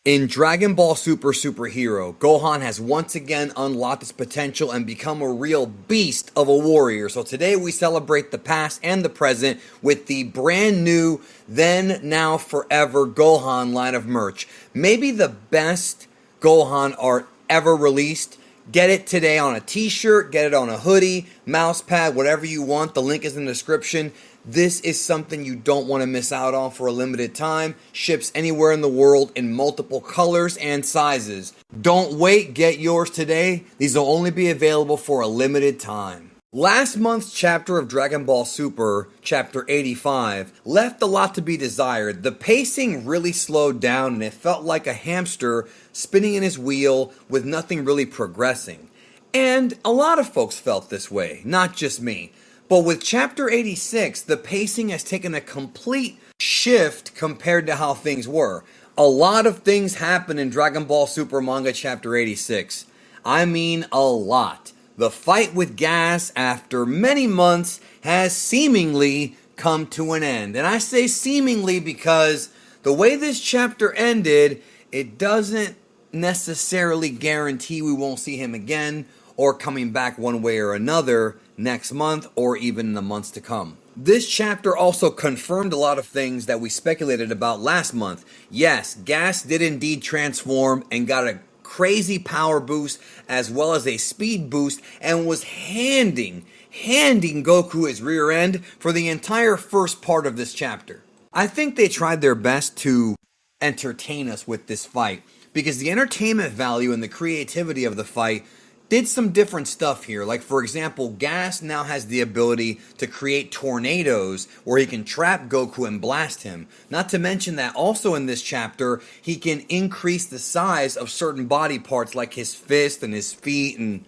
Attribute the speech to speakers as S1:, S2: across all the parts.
S1: In Dragon Ball Super Superhero, Gohan has once again unlocked his potential and become a real beast of a warrior. So today we celebrate the past and the present with the brand new Then, Now, Forever Gohan line of merch. Maybe the best Gohan art ever released. Get it today on a t-shirt, get it on a hoodie, mouse pad, whatever you want. The link is in the description. This is something you don't want to miss out on for a limited time. Ships anywhere in the world in multiple colors and sizes. Don't wait, get yours today. These will only be available for a limited time. Last month's chapter of Dragon Ball Super, chapter 85, left a lot to be desired. The pacing really slowed down and it felt like a hamster spinning in his wheel with nothing really progressing. And a lot of folks felt this way, not just me. But with chapter 86, the pacing has taken a complete shift compared to how things were. A lot of things happen in Dragon Ball Super manga chapter 86. I mean a lot. The fight with Gas after many months has seemingly come to an end. And I say seemingly because the way this chapter ended, it doesn't necessarily guarantee we won't see him again or coming back one way or another next month or even in the months to come. This chapter also confirmed a lot of things that we speculated about last month. Yes, Gas did indeed transform and got a crazy power boost as well as a speed boost and was handing Goku his rear end for the entire first part of this chapter. I think they tried their best to entertain us with this fight because the entertainment value and the creativity of the fight did some different stuff here. Like, for example, Gas now has the ability to create tornadoes where he can trap Goku and blast him. Not to mention that also in this chapter, he can increase the size of certain body parts like his fist and his feet and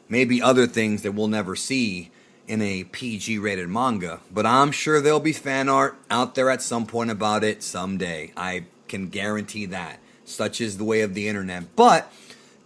S1: maybe other things that we'll never see in a PG-rated manga. But I'm sure there'll be fan art out there at some point about it someday. I can guarantee that. Such is the way of the internet. But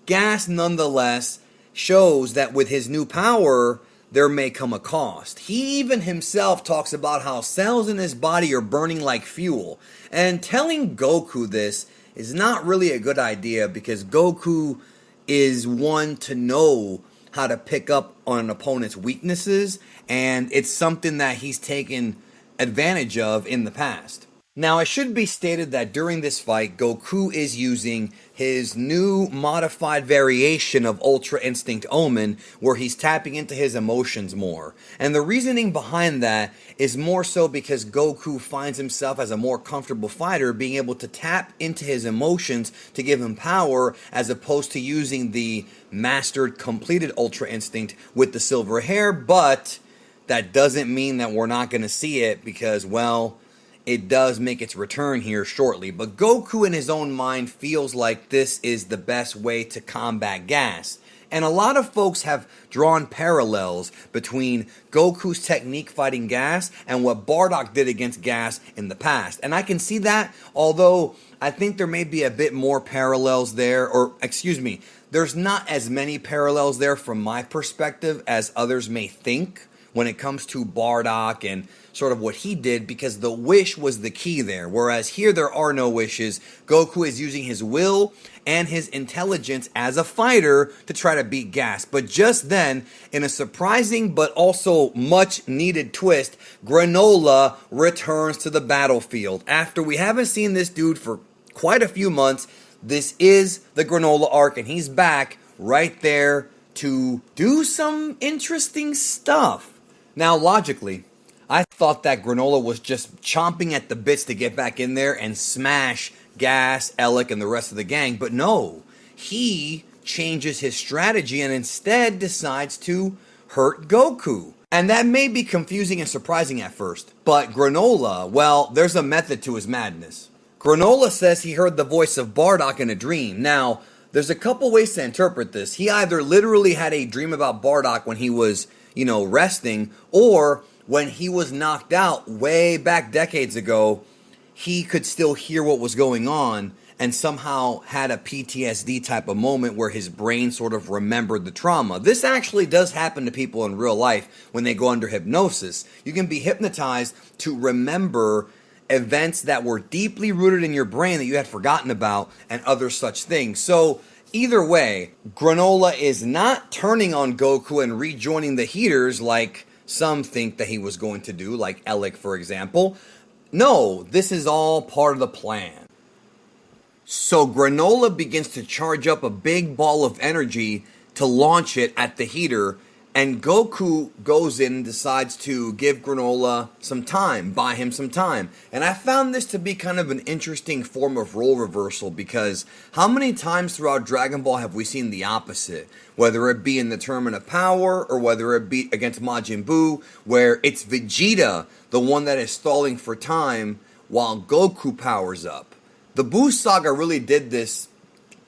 S1: Gas, nonetheless, shows that with his new power, there may come a cost. He even himself talks about how cells in his body are burning like fuel. And telling Goku this is not really a good idea because Goku is one to know how to pick up on an opponent's weaknesses, and it's something that he's taken advantage of in the past. Now, it should be stated that during this fight, Goku is using his new modified variation of Ultra Instinct Omen, where he's tapping into his emotions more. And the reasoning behind that is more so because Goku finds himself as a more comfortable fighter, being able to tap into his emotions to give him power, as opposed to using the mastered, completed Ultra Instinct with the silver hair. But that doesn't mean that we're not going to see it because, well, it does make its return here shortly. But Goku in his own mind feels like this is the best way to combat Gas. And a lot of folks have drawn parallels between Goku's technique fighting Gas and what Bardock did against Gas in the past. And I can see that, although I think there may be a bit more parallels there, or excuse me, there's not as many parallels there from my perspective as others may think when it comes to Bardock and sort of what he did, because the wish was the key there. Whereas here there are no wishes. Goku is using his will and his intelligence as a fighter to try to beat Gas. But just then, in a surprising but also much needed twist, Granola returns to the battlefield. After we haven't seen this dude for quite a few months, this is the Granola Arc and he's back right there to do some interesting stuff. Now, logically, I thought that Granola was just chomping at the bits to get back in there and smash Gas, Elec, and the rest of the gang. But no, he changes his strategy and instead decides to hurt Goku. And that may be confusing and surprising at first. But Granola, well, there's a method to his madness. Granola says he heard the voice of Bardock in a dream. Now, there's a couple ways to interpret this. He either literally had a dream about Bardock when he was, resting, or when he was knocked out way back decades ago, he could still hear what was going on and somehow had a PTSD type of moment where his brain sort of remembered the trauma. This actually does happen to people in real life when they go under hypnosis. You can be hypnotized to remember events that were deeply rooted in your brain that you had forgotten about, and other such things. So, either way, Granola is not turning on Goku and rejoining the Heaters like some think that he was going to do, like Elec, for example. No, this is all part of the plan. So Granola begins to charge up a big ball of energy to launch it at the Heater, and Goku goes in and decides to give Granola some time, buy him some time. And I found this to be kind of an interesting form of role reversal, because how many times throughout Dragon Ball have we seen the opposite? Whether it be in the Tournament of Power, or whether it be against Majin Buu, where it's Vegeta, the one that is stalling for time, while Goku powers up. The Buu Saga really did this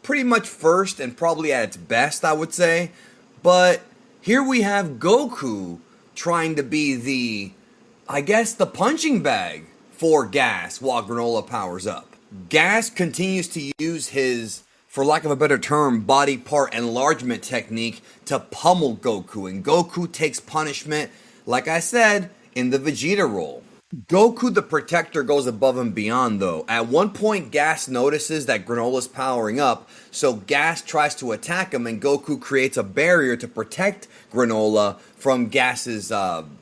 S1: pretty much first and probably at its best, I would say. But here we have Goku trying to be the punching bag for Gas while Granola powers up. Gas continues to use his, for lack of a better term, body part enlargement technique to pummel Goku. And Goku takes punishment, like I said, in the Vegeta role. Goku the Protector goes above and beyond, though. At one point, Gas notices that Granola's powering up, so Gas tries to attack him, and Goku creates a barrier to protect Granola from Gas's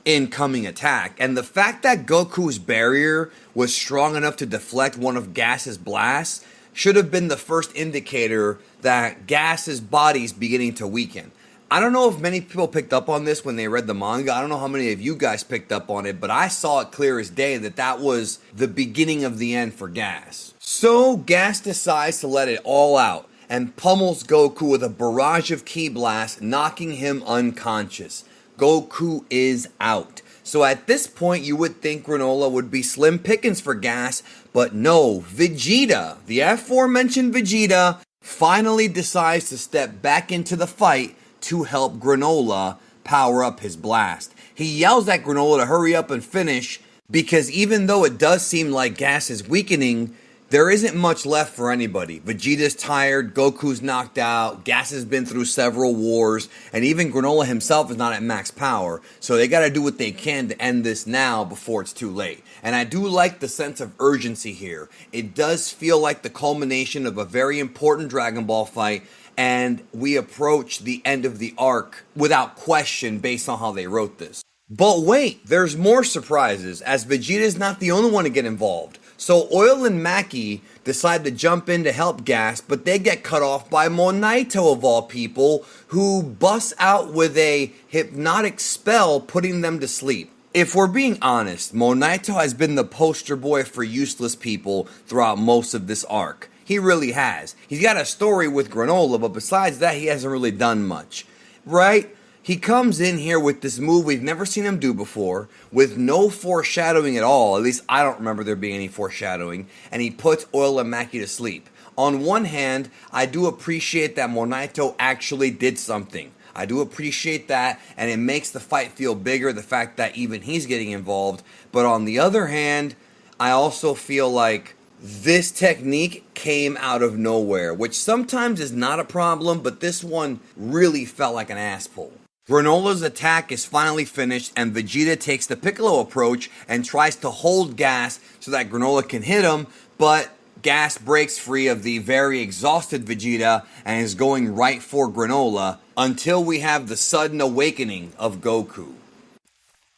S1: incoming attack. And the fact that Goku's barrier was strong enough to deflect one of Gas's blasts should have been the first indicator that Gas's body's beginning to weaken. I don't know if many people picked up on this when they read the manga. I don't know how many of you guys picked up on it, but I saw it clear as day that was the beginning of the end for Gas. So Gas decides to let it all out and pummels Goku with a barrage of ki blasts, knocking him unconscious. Goku is out. So at this point, you would think Granola would be slim pickings for Gas, but no, Vegeta, the aforementioned Vegeta, finally decides to step back into the fight to help Granola power up his blast. He yells at Granola to hurry up and finish, because even though it does seem like Gas is weakening, there isn't much left for anybody. Vegeta's tired, Goku's knocked out, Gas has been through several wars, and even Granola himself is not at max power, so they gotta do what they can to end this now before it's too late. And I do like the sense of urgency here. It does feel like the culmination of a very important Dragon Ball fight, and we approach the end of the arc without question based on how they wrote this. But wait, there's more surprises, as Vegeta's not the only one to get involved. So Oil and Maki decide to jump in to help Gas, but they get cut off by Monaito of all people, who busts out with a hypnotic spell, putting them to sleep. If we're being honest, Monaito has been the poster boy for useless people throughout most of this arc. He really has. He's got a story with Granola, but besides that, he hasn't really done much. Right? He comes in here with this move we've never seen him do before, with no foreshadowing at all. At least I don't remember there being any foreshadowing. And he puts Oil and Maki to sleep. On one hand, I do appreciate that Monaito actually did something. I do appreciate that, and it makes the fight feel bigger, the fact that even he's getting involved. But on the other hand, I also feel like this technique came out of nowhere, which sometimes is not a problem, but this one really felt like an ass pull. Granola's attack is finally finished, and Vegeta takes the Piccolo approach and tries to hold Gas so that Granola can hit him, but Gas breaks free of the very exhausted Vegeta and is going right for Granola until we have the sudden awakening of Goku.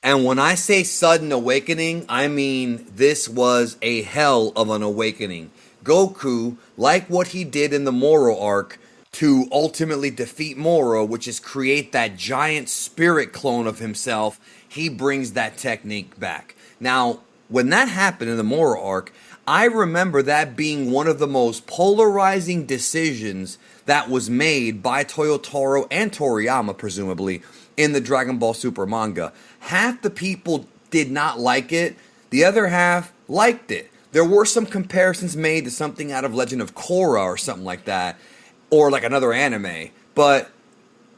S1: And when I say sudden awakening, I mean this was a hell of an awakening. Goku, like what he did in the Moro arc, to ultimately defeat Moro, which is create that giant spirit clone of himself, he brings that technique back. Now, when that happened in the Moro arc, I remember that being one of the most polarizing decisions that was made by Toyotaro and Toriyama, presumably, in the Dragon Ball Super manga. Half the people did not like it, the other half liked it. There were some comparisons made to something out of Legend of Korra or something like that, or like another anime. But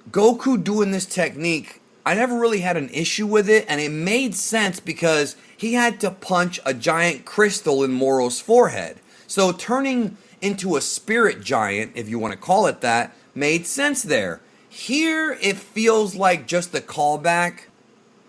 S1: Goku doing this technique, I never really had an issue with it, and it made sense because he had to punch a giant crystal in Moro's forehead. So turning into a spirit giant, if you want to call it that, made sense there. Here, it feels like just a callback.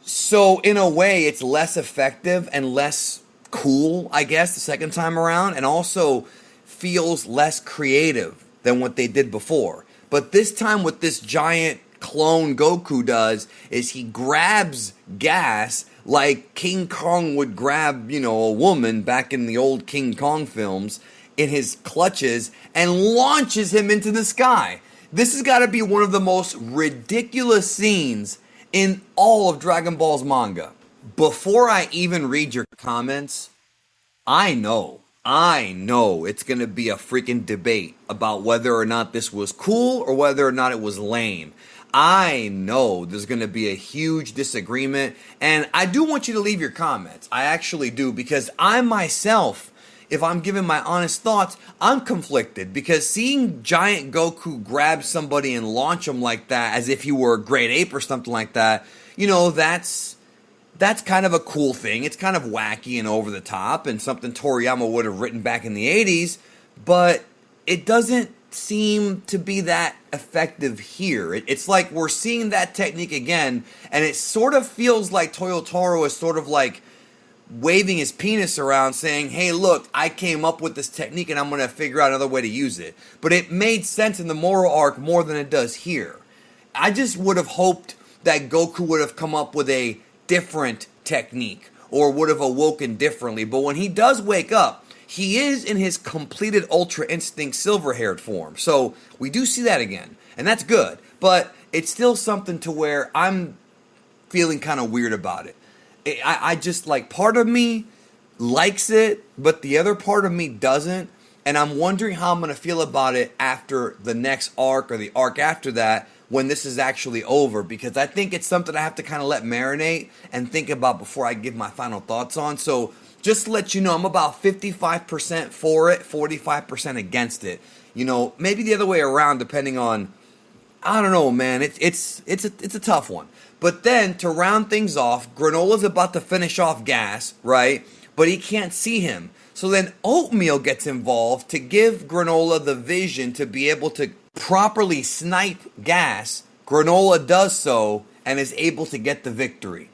S1: So in a way, it's less effective and less cool, I guess, the second time around, and also feels less creative than what they did before. But this time, what this giant clone Goku does is he grabs gas like King Kong would grab, a woman back in the old King Kong films in his clutches and launches him into the sky. This has got to be one of the most ridiculous scenes in all of Dragon Ball's manga. Before I even read your comments, I know it's going to be a freaking debate about whether or not this was cool or whether or not it was lame. I know there's going to be a huge disagreement, and I do want you to leave your comments. I actually do, because I myself, if I'm giving my honest thoughts, I'm conflicted, because seeing giant Goku grab somebody and launch him like that as if he were a great ape or something like that, that's kind of a cool thing. It's kind of wacky and over the top and something Toriyama would have written back in the 80s, but it doesn't seem to be that effective here. It's like we're seeing that technique again, and it sort of feels like Toyotaro is sort of like waving his penis around saying, hey, look, I came up with this technique and I'm going to figure out another way to use it. But it made sense in the Moro arc more than it does here. I just would have hoped that Goku would have come up with a different technique or would have awoken differently. But when he does wake up, he is in his completed Ultra Instinct silver-haired form. So we do see that again, and that's good. But it's still something to where I'm feeling kind of weird about it. I just, like, part of me likes it, but the other part of me doesn't. And I'm wondering how I'm going to feel about it after the next arc or the arc after that, when this is actually over, because I think it's something I have to kind of let marinate and think about before I give my final thoughts on. So just to let you know, I'm about 55% for it, 45% against it. Maybe the other way around, depending on, I don't know, man. It's a tough one. But then to round things off, Granola's about to finish off Gas, right? But he can't see him. So then Oatmeal gets involved to give Granola the vision to be able to properly snipe Gas. Granola does so and is able to get the victory.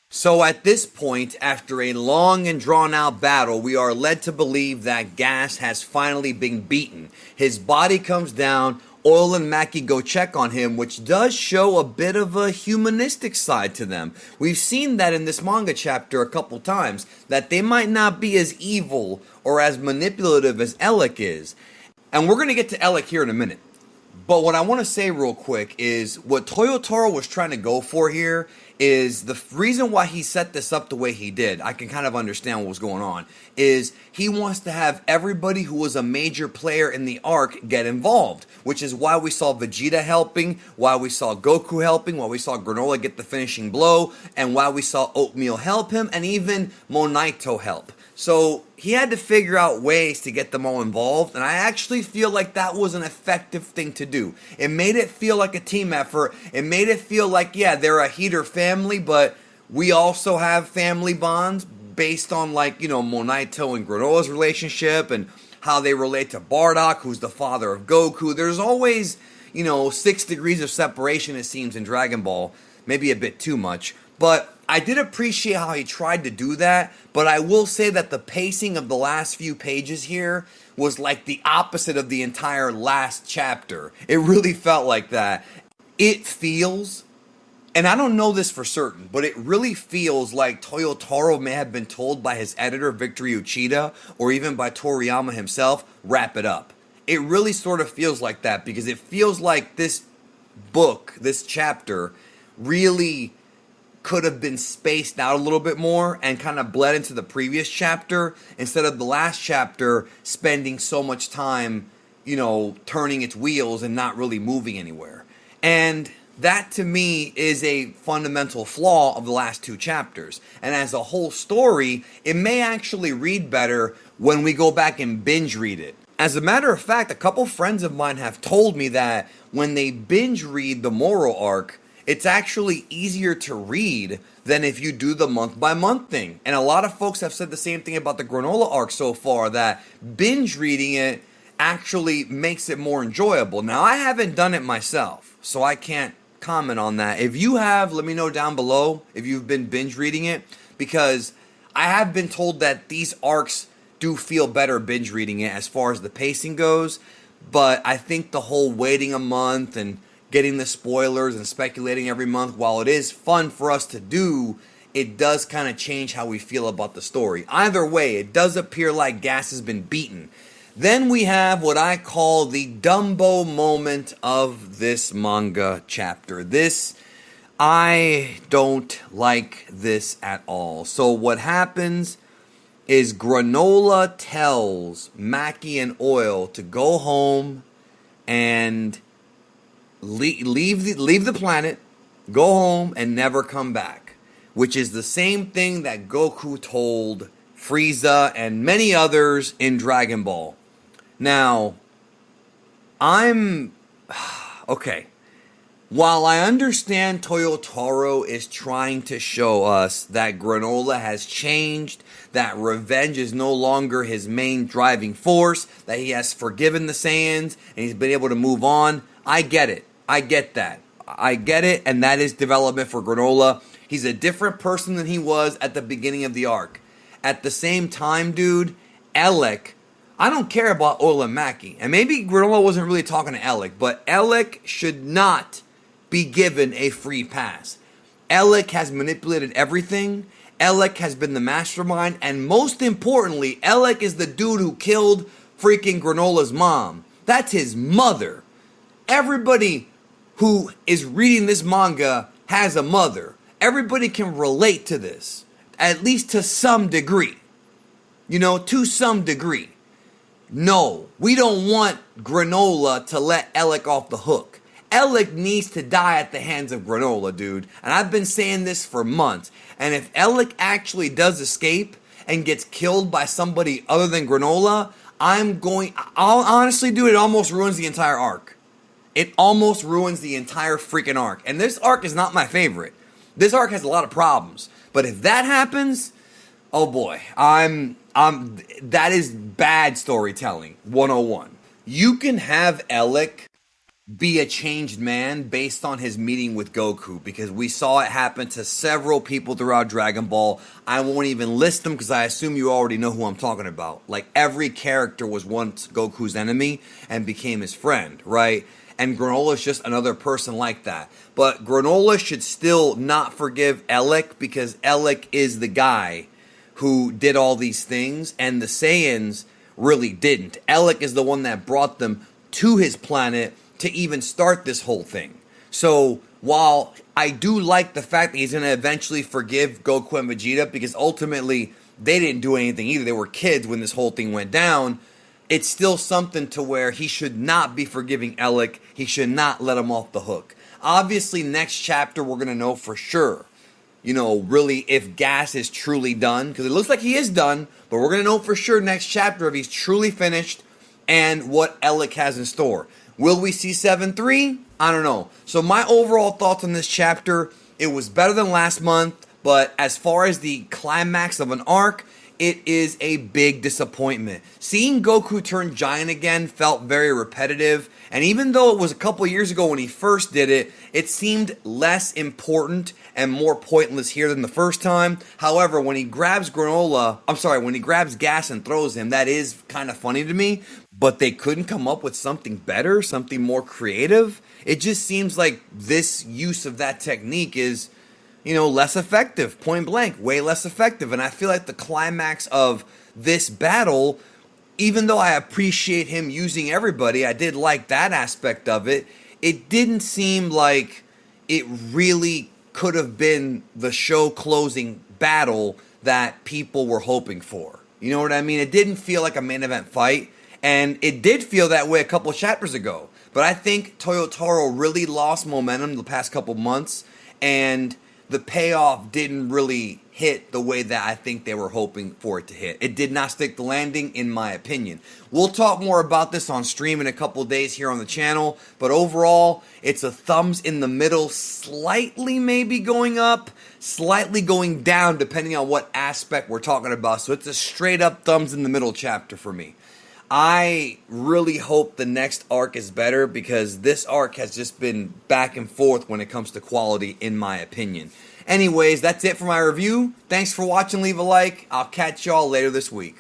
S1: So at this point, after a long and drawn out battle, we are led to believe that Gas has finally been beaten. His body comes down, Oil and Maki go check on him, which does show a bit of a humanistic side to them. We've seen that in this manga chapter a couple times, that they might not be as evil or as manipulative as Elec is. And we're going to get to Elec here in a minute. But what I want to say real quick is what Toyotaro was trying to go for here is the reason why he set this up the way he did. I can kind of understand what was going on. Is he wants to have everybody who was a major player in the arc get involved, which is why we saw Vegeta helping, why we saw Goku helping, why we saw Granola get the finishing blow, and why we saw Oatmeal help him, and even Monaito help. So he had to figure out ways to get them all involved, and I actually feel like that was an effective thing to do. It made it feel like a team effort. It made it feel like, yeah, they're a heater family, but we also have family bonds based on, Monaito and Granola's relationship and how they relate to Bardock, who's the father of Goku. There's always, 6 degrees of separation, it seems, in Dragon Ball. Maybe a bit too much. But I did appreciate how he tried to do that, but I will say that the pacing of the last few pages here was like the opposite of the entire last chapter. It really felt like that. It feels, and I don't know this for certain, but it really feels like Toyotaro may have been told by his editor, Victor Uchida, or even by Toriyama himself, wrap it up. It really sort of feels like that, because it feels like this book, this chapter, really could have been spaced out a little bit more and kind of bled into the previous chapter instead of the last chapter spending so much time, turning its wheels and not really moving anywhere. And that to me is a fundamental flaw of the last 2 chapters. And as a whole story, it may actually read better when we go back and binge read it. As a matter of fact, a couple friends of mine have told me that when they binge read the Moro arc, it's actually easier to read than if you do the month-by-month thing. And a lot of folks have said the same thing about the Granola arc so far, that binge reading it actually makes it more enjoyable. Now, I haven't done it myself, so I can't comment on that. If you have, let me know down below if you've been binge reading it, because I have been told that these arcs do feel better binge reading it as far as the pacing goes, but I think the whole waiting a month and getting the spoilers and speculating every month, while it is fun for us to do, it does kind of change how we feel about the story. Either way, it does appear like gas has been beaten. Then we have what I call the Dumbo moment of this manga chapter. I don't like this at all. So what happens is Granola tells Maki and Oil to go home and leave the planet, go home, and never come back. Which is the same thing that Goku told Frieza and many others in Dragon Ball. Now, okay. While I understand Toyotaro is trying to show us that Granola has changed, that revenge is no longer his main driving force, that he has forgiven the Saiyans, and he's been able to move on, I get it. I get that. I get it, and that is development for Granola. He's a different person than he was at the beginning of the arc. At the same time, dude, Elec, I don't care about Oil and Maki. And maybe Granola wasn't really talking to Elec, but Elec should not be given a free pass. Elec has manipulated everything. Elec has been the mastermind. And most importantly, Elec is the dude who killed freaking Granola's mom. That's his mother. Everybody who is reading this manga has a mother. Everybody can relate to this, at least to some degree. To some degree. No, we don't want Granola to let Elec off the hook. Elec needs to die at the hands of Granola, dude. And I've been saying this for months. And if Elec actually does escape and gets killed by somebody other than Granola, I'll honestly, dude, it almost ruins the entire arc. It almost ruins the entire freaking arc. And this arc is not my favorite. This arc has a lot of problems. But if that happens, oh boy, that is bad storytelling 101. You can have Elec be a changed man based on his meeting with Goku, because we saw it happen to several people throughout Dragon Ball. I won't even list them because I assume you already know who I'm talking about. Like, every character was once Goku's enemy and became his friend, right? And Granola is just another person like that. But Granola should still not forgive Elec, because Elec is the guy who did all these things, and the Saiyans really didn't. Elec is the one that brought them to his planet to even start this whole thing. So while I do like the fact that he's going to eventually forgive Goku and Vegeta, because ultimately they didn't do anything either, they were kids when this whole thing went down, it's still something to where he should not be forgiving Elec. He should not let him off the hook. Obviously, next chapter we're going to know for sure, really if Gas is truly done, because it looks like he is done, but we're going to know for sure next chapter if he's truly finished and what Elec has in store. Will we see 7-3? I don't know. So my overall thoughts on this chapter, it was better than last month, but as far as the climax of an arc, it is a big disappointment. Seeing Goku turn giant again felt very repetitive, and even though it was a couple years ago when he first did it, it seemed less important and more pointless here than the first time. However, when he grabs Gas and throws him, that is kind of funny to me, but they couldn't come up with something better, something more creative. It just seems like this use of that technique is, less effective, point blank, way less effective. And I feel like the climax of this battle, even though I appreciate him using everybody, I did like that aspect of it, it didn't seem like it really could have been the show closing battle that people were hoping for. You know what I mean? It didn't feel like a main event fight, and it did feel that way a couple chapters ago. But I think Toyotaro really lost momentum the past couple months, and the payoff didn't really hit the way that I think they were hoping for it to hit. It did not stick the landing, in my opinion. We'll talk more about this on stream in a couple days here on the channel, but overall, it's a thumbs in the middle, slightly maybe going up, slightly going down, depending on what aspect we're talking about. So it's a straight up thumbs in the middle chapter for me. I really hope the next arc is better, because this arc has just been back and forth when it comes to quality, in my opinion. Anyways, that's it for my review. Thanks for watching. Leave a like. I'll catch y'all later this week.